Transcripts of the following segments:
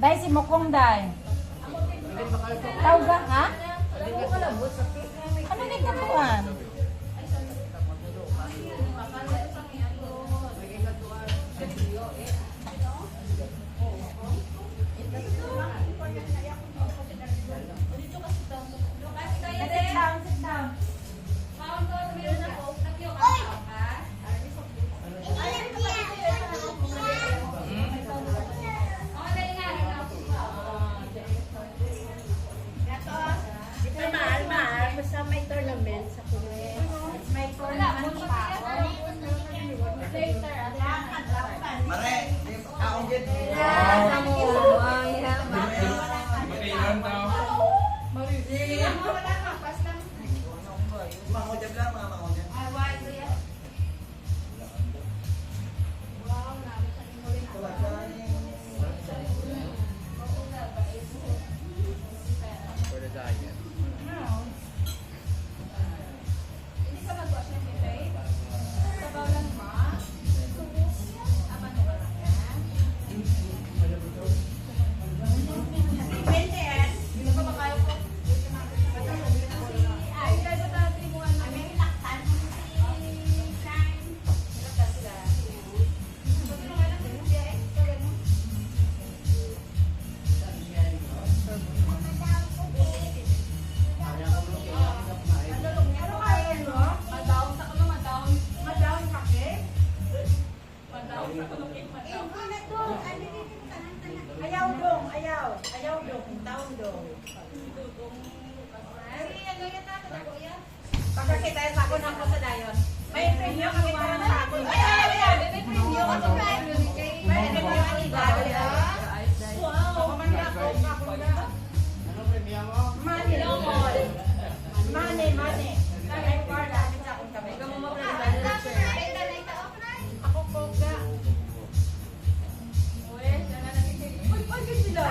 Dahil si Mokong dahil. Tawag ba, ha? Ano na kabuan? Pagkakita sa ako na po sa dayon. May premyo kami para sa ako. May premyo ka sa premyo. May premyo ka sa dayon. Wow! Pamanda ko. Ano premyo mo? Money. Money. Kaya yung bar namin sa akong kami. Ikaw mo mapremyo. Ako po ka. Uy, sana natin. Uy, pagod sila.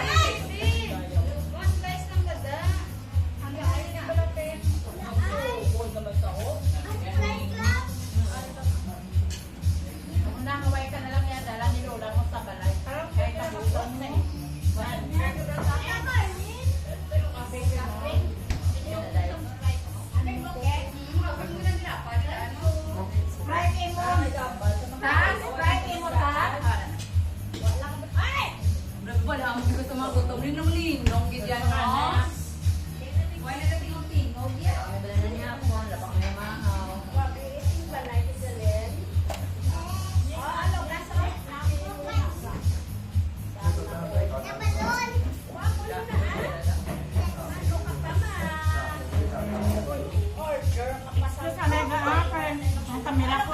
Kamera ko